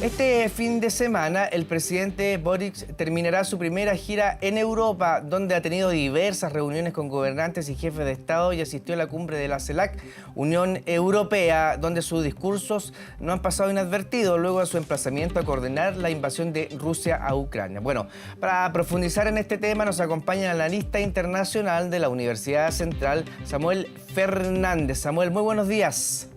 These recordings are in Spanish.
Este fin de semana, el presidente Boric terminará su primera gira en Europa, donde ha tenido diversas reuniones con gobernantes y jefes de Estado y asistió a la cumbre de la CELAC, Unión Europea, donde sus discursos no han pasado inadvertidos luego de su emplazamiento a coordinar la invasión de Rusia a Ucrania. Bueno, para profundizar en este tema nos acompaña el analista internacional de la Universidad Central, Samuel Fernández. Samuel, muy buenos días.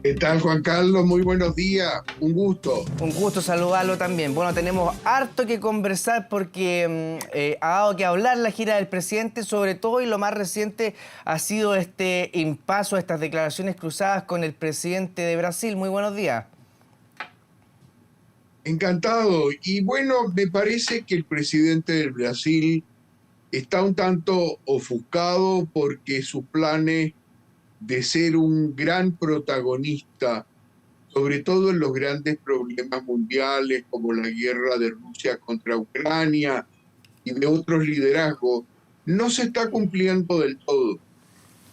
¿Qué tal, Juan Carlos? Muy buenos días. Un gusto. Un gusto saludarlo también. Bueno, tenemos harto que conversar porque ha dado que hablar la gira del presidente, sobre todo, y lo más reciente ha sido este impaso, estas declaraciones cruzadas con el presidente de Brasil. Muy buenos días. Encantado. Y bueno, me parece que el presidente del Brasil está un tanto ofuscado porque sus planes de ser un gran protagonista, sobre todo en los grandes problemas mundiales como la guerra de Rusia contra Ucrania y de otros liderazgos, no se está cumpliendo del todo.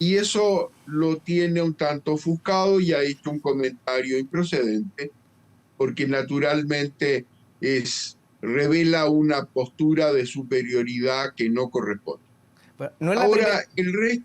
Y eso lo tiene un tanto ofuscado y ha hecho un comentario improcedente, porque naturalmente revela una postura de superioridad que no corresponde. Bueno, no es la Ahora, el resto...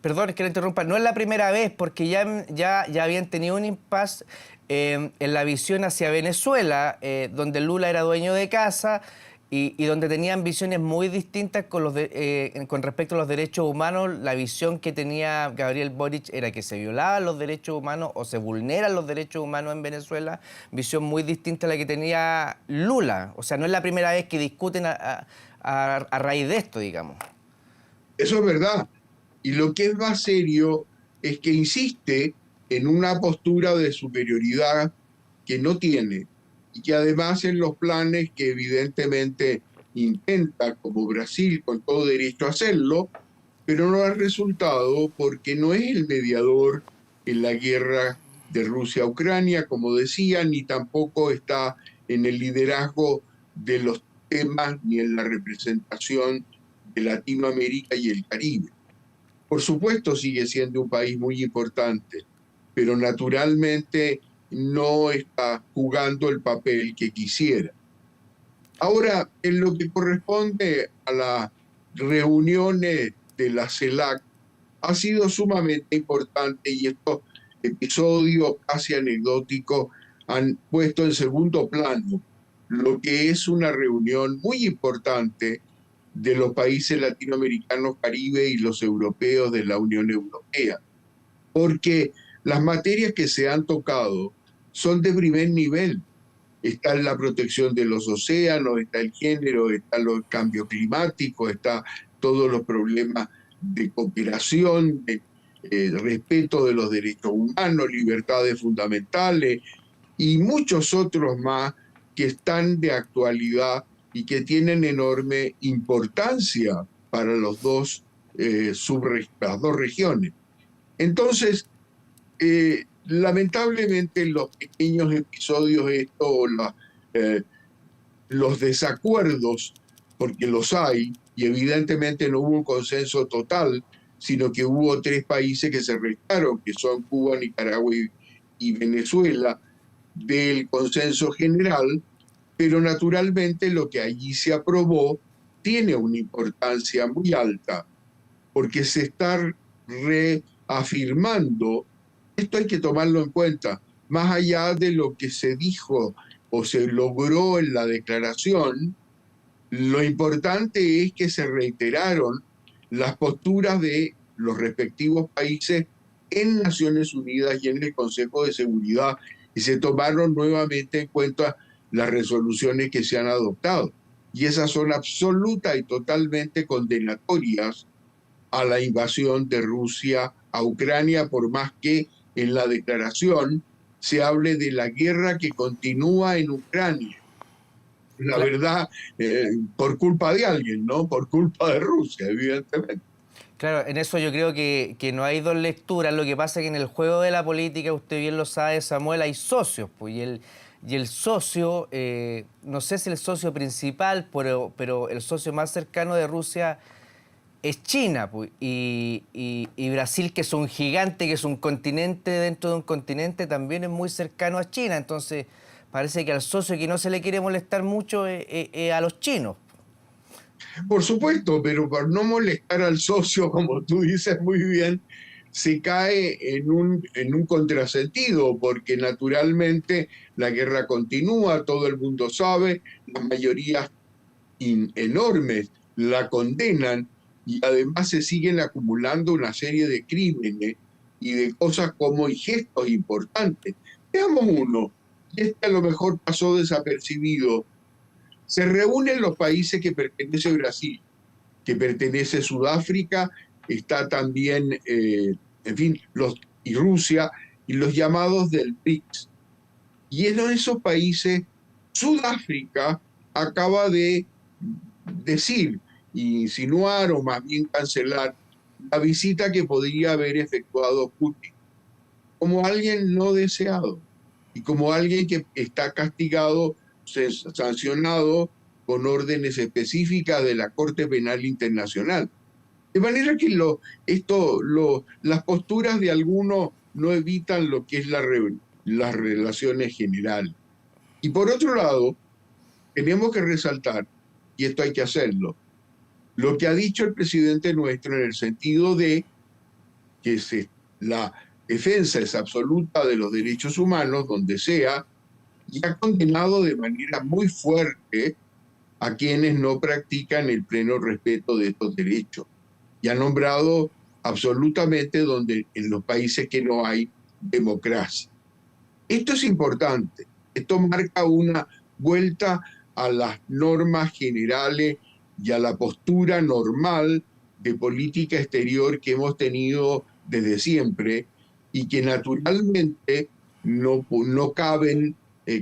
Perdón, que le interrumpa, no es la primera vez, porque ya habían tenido un impasse en la visión hacia Venezuela, donde Lula era dueño de casa y donde tenían visiones muy distintas con respecto a los derechos humanos. La visión que tenía Gabriel Boric era que se violaban los derechos humanos o se vulneran los derechos humanos en Venezuela, visión muy distinta a la que tenía Lula. O sea, no es la primera vez que discuten a raíz de esto, digamos. Eso es verdad. Y lo que es más serio es que insiste en una postura de superioridad que no tiene y que además en los planes que evidentemente intenta, como Brasil, con todo derecho a hacerlo, pero no ha resultado porque no es el mediador en la guerra de Rusia a Ucrania, como decía, ni tampoco está en el liderazgo de los temas ni en la representación de Latinoamérica y el Caribe. Por supuesto sigue siendo un país muy importante, pero naturalmente no está jugando el papel que quisiera. Ahora, en lo que corresponde a las reuniones de la CELAC, ha sido sumamente importante y estos episodios casi anecdóticos han puesto en segundo plano lo que es una reunión muy importante de los países latinoamericanos, Caribe y los europeos de la Unión Europea, porque las materias que se han tocado son de primer nivel. Está la protección de los océanos, está el género, está los cambios climáticos, está todos los problemas de cooperación, de respeto de los derechos humanos, libertades fundamentales y muchos otros más que están de actualidad y que tienen enorme importancia para las dos regiones. Entonces, lamentablemente los pequeños episodios los desacuerdos, porque los hay, y evidentemente no hubo un consenso total, sino que hubo tres países que se restaron, que son Cuba, Nicaragua y Venezuela, del consenso general, pero naturalmente lo que allí se aprobó tiene una importancia muy alta, porque se está reafirmando, esto hay que tomarlo en cuenta, más allá de lo que se dijo o se logró en la declaración, lo importante es que se reiteraron las posturas de los respectivos países en Naciones Unidas y en el Consejo de Seguridad, y se tomaron nuevamente en cuenta las resoluciones que se han adoptado. Y esas son absolutas y totalmente condenatorias a la invasión de Rusia a Ucrania, por más que en la declaración se hable de la guerra que continúa en Ucrania. La verdad, por culpa de alguien, ¿no? Por culpa de Rusia, evidentemente. Claro, en eso yo creo que no hay dos lecturas. Lo que pasa es que en el juego de la política, usted bien lo sabe, Samuel, hay socios, pues, y el socio, no sé si el socio principal, pero el socio más cercano de Rusia es China, pues, y Brasil, que es un gigante, que es un continente dentro de un continente, también es muy cercano a China. Entonces, parece que al socio que no se le quiere molestar mucho es a los chinos. Por supuesto, pero por no molestar al socio, como tú dices muy bien, se cae en un contrasentido, porque naturalmente la guerra continúa, todo el mundo sabe, las mayorías enormes la condenan y además se siguen acumulando una serie de crímenes y de cosas como y gestos importantes. Veamos uno, y este a lo mejor pasó desapercibido. Se reúnen los países que pertenece Brasil, que pertenece Sudáfrica, está también, en fin, y Rusia, y los llamados del BRICS. Y en esos países, Sudáfrica acaba de decir, insinuar o más bien cancelar la visita que podría haber efectuado Putin, como alguien no deseado y como alguien que está castigado, sancionado con órdenes específicas de la Corte Penal Internacional. De manera que las posturas de algunos no evitan lo que es las relaciones generales. Y por otro lado, tenemos que resaltar, y esto hay que hacerlo, lo que ha dicho el presidente nuestro en el sentido de que la defensa es absoluta de los derechos humanos donde sea, y ha condenado de manera muy fuerte a quienes no practican el pleno respeto de estos derechos. Y ha nombrado absolutamente donde en los países que no hay democracia. Esto es importante. Esto marca una vuelta a las normas generales y a la postura normal de política exterior que hemos tenido desde siempre y que naturalmente no caben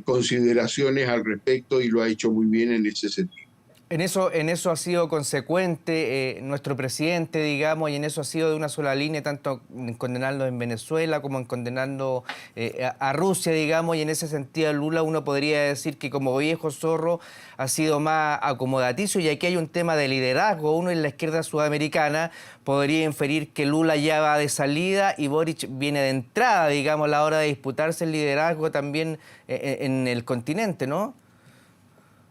consideraciones al respecto, y lo ha hecho muy bien en ese sentido. En eso ha sido consecuente nuestro presidente, digamos, y en eso ha sido de una sola línea, tanto en condenarlo en Venezuela como en condenando a Rusia, digamos, y en ese sentido Lula uno podría decir que como viejo zorro ha sido más acomodaticio, y aquí hay un tema de liderazgo. Uno en la izquierda sudamericana podría inferir que Lula ya va de salida y Boric viene de entrada, digamos, a la hora de disputarse el liderazgo también en el continente, ¿no?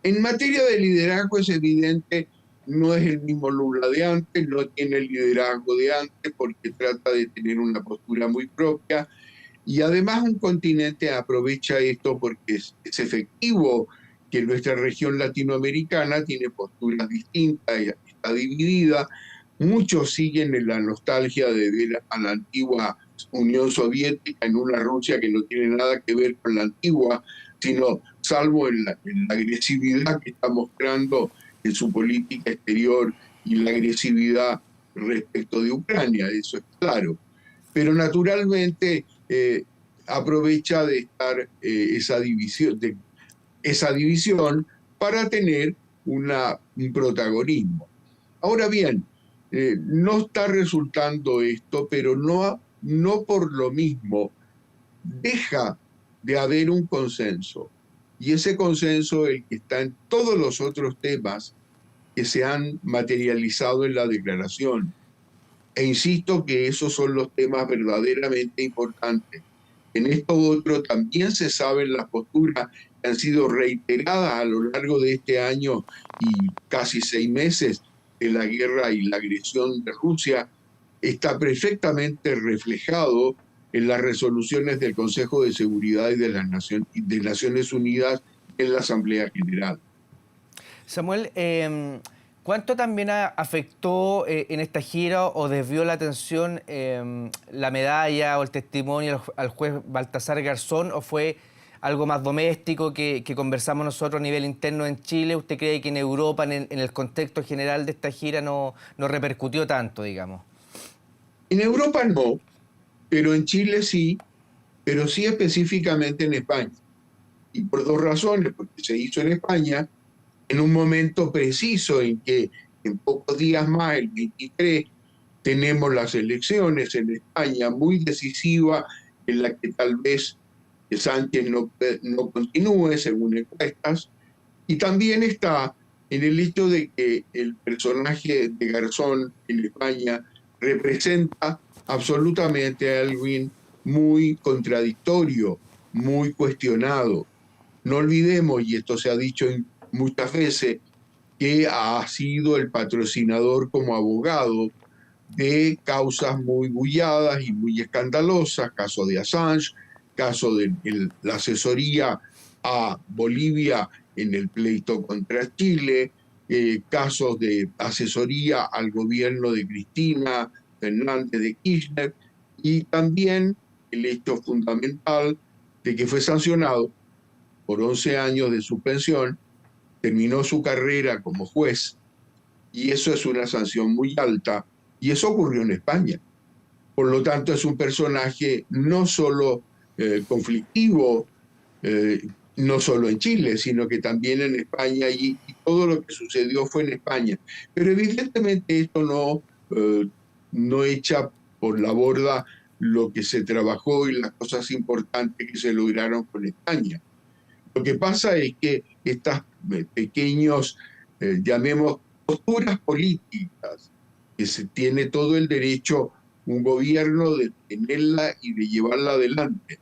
En materia de liderazgo es evidente, no es el mismo Lula de antes, no tiene el liderazgo de antes porque trata de tener una postura muy propia, y además un continente aprovecha esto porque es efectivo que nuestra región latinoamericana tiene posturas distintas, está dividida. Muchos siguen en la nostalgia de ver a la antigua Unión Soviética en una Rusia que no tiene nada que ver con la antigua, sino salvo en la agresividad que está mostrando en su política exterior y la agresividad respecto de Ucrania, eso es claro. Pero naturalmente aprovecha de estar esa división para tener un protagonismo. Ahora bien, no está resultando esto, pero no por lo mismo deja de haber un consenso. Y ese consenso, el que está en todos los otros temas que se han materializado en la declaración. E insisto que esos son los temas verdaderamente importantes. En esto otro también se saben las posturas que han sido reiteradas a lo largo de este año y casi 6 meses de la guerra y la agresión de Rusia. Está perfectamente reflejado en las resoluciones del Consejo de Seguridad y de Naciones Unidas en la Asamblea General. Samuel, ¿cuánto también afectó en esta gira o desvió la atención la medalla o el testimonio al juez Baltasar Garzón, o fue algo más doméstico que conversamos nosotros a nivel interno en Chile? ¿Usted cree que en Europa, en el contexto general de esta gira, no repercutió tanto, digamos? En Europa no, pero en Chile sí, pero sí específicamente en España. Y por 2 razones, porque se hizo en España en un momento preciso en que en pocos días más, el 23, tenemos las elecciones en España muy decisiva, en la que tal vez Sánchez no continúe según encuestas, y también está en el hecho de que el personaje de Garzón en España representa absolutamente a alguien muy contradictorio, muy cuestionado. No olvidemos, y esto se ha dicho muchas veces, que ha sido el patrocinador como abogado de causas muy bulladas y muy escandalosas, caso de Assange, caso de la asesoría a Bolivia en el pleito contra Chile, casos de asesoría al gobierno de Cristina Fernández de Kirchner, y también el hecho fundamental de que fue sancionado por 11 años de suspensión, terminó su carrera como juez, y eso es una sanción muy alta, y eso ocurrió en España. Por lo tanto, es un personaje no solo conflictivo, eh, no solo en Chile, sino que también en España, y todo lo que sucedió fue en España. Pero evidentemente esto no echa por la borda lo que se trabajó y las cosas importantes que se lograron con España. Lo que pasa es que estas pequeños, llamemos, posturas políticas, que se tiene todo el derecho un gobierno de tenerla y de llevarla adelante,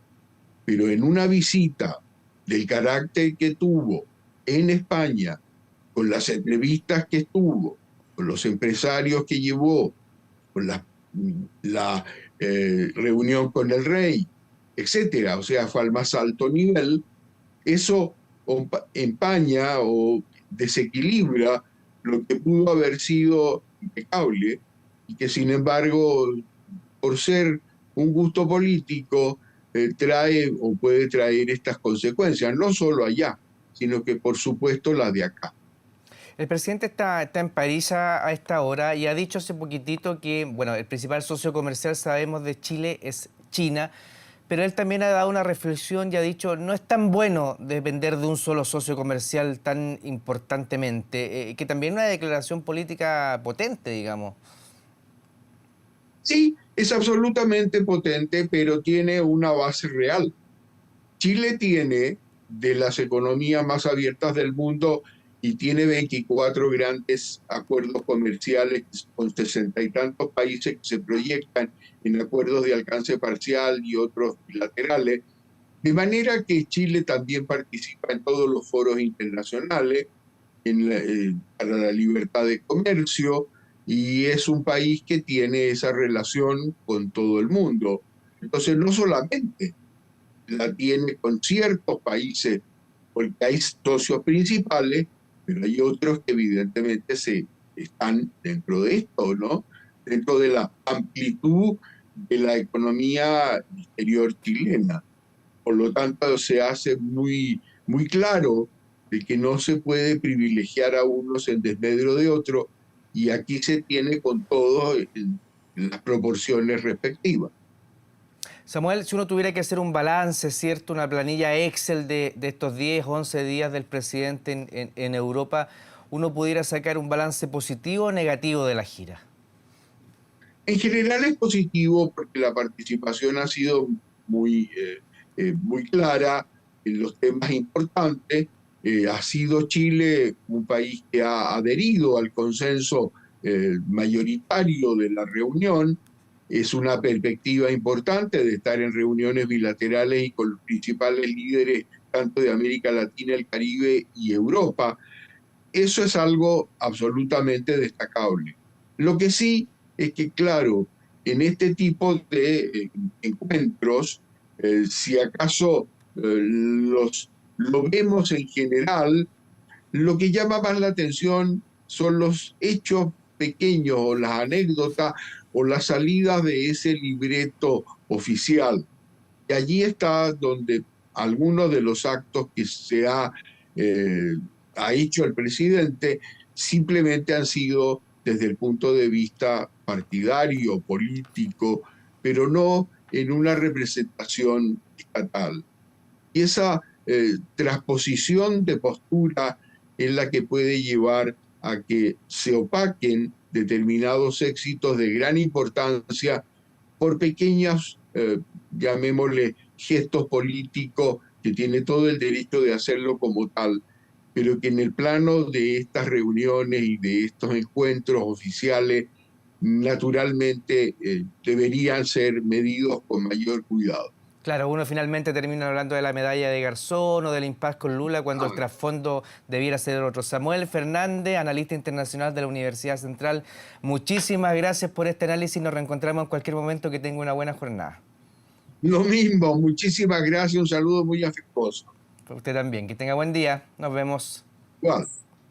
pero en una visita del carácter que tuvo en España, con las entrevistas que estuvo, con los empresarios que llevó, con la reunión con el rey, etcétera, o sea, fue al más alto nivel, eso empaña o desequilibra lo que pudo haber sido impecable y que sin embargo, por ser un gusto político, trae o puede traer estas consecuencias, no solo allá, sino que por supuesto las de acá. El presidente está en París a esta hora y ha dicho hace poquitito que, bueno, el principal socio comercial, sabemos, de Chile es China, pero él también ha dado una reflexión y ha dicho, no es tan bueno depender de un solo socio comercial tan importantemente, que también es una declaración política potente, digamos. Sí, es absolutamente potente, pero tiene una base real. Chile tiene de las economías más abiertas del mundo y tiene 24 grandes acuerdos comerciales con 60 y tantos países que se proyectan en acuerdos de alcance parcial y otros bilaterales, de manera que Chile también participa en todos los foros internacionales para la libertad de comercio, y es un país que tiene esa relación con todo el mundo. Entonces, no solamente la tiene con ciertos países, porque hay socios principales, pero hay otros que evidentemente están dentro de esto, ¿no? Dentro de la amplitud de la economía exterior chilena. Por lo tanto, se hace muy claro de que no se puede privilegiar a unos en desmedro de otros, y aquí se tiene con todo en las proporciones respectivas. Samuel, si uno tuviera que hacer un balance, ¿cierto? Una planilla Excel de estos 10, 11 días del presidente en Europa, ¿uno pudiera sacar un balance positivo o negativo de la gira? En general es positivo porque la participación ha sido muy clara en los temas importantes. Ha sido Chile un país que ha adherido al consenso mayoritario de la reunión. Es una perspectiva importante de estar en reuniones bilaterales y con los principales líderes tanto de América Latina, el Caribe y Europa. Eso es algo absolutamente destacable. Lo que sí es que, claro, en este tipo de encuentros, si acaso lo vemos en general, lo que llama más la atención son los hechos pequeños o las anécdotas o las salidas de ese libreto oficial. Y allí está donde algunos de los actos que eh, ha hecho el presidente simplemente han sido desde el punto de vista partidario, político, pero no en una representación estatal. Y esa transposición de postura es la que puede llevar a que se opaquen determinados éxitos de gran importancia por pequeños, llamémosle, gestos políticos, que tiene todo el derecho de hacerlo como tal, pero que en el plano de estas reuniones y de estos encuentros oficiales, naturalmente deberían ser medidos con mayor cuidado. Claro, uno finalmente termina hablando de la medalla de Garzón o del impasse con Lula cuando el trasfondo debiera ser otro. Samuel Fernández, analista internacional de la Universidad Central, muchísimas gracias por este análisis. Nos reencontramos en cualquier momento. Que tenga una buena jornada. Lo mismo, muchísimas gracias, un saludo muy afectuoso. Usted también. Que tenga buen día. Nos vemos. Igual.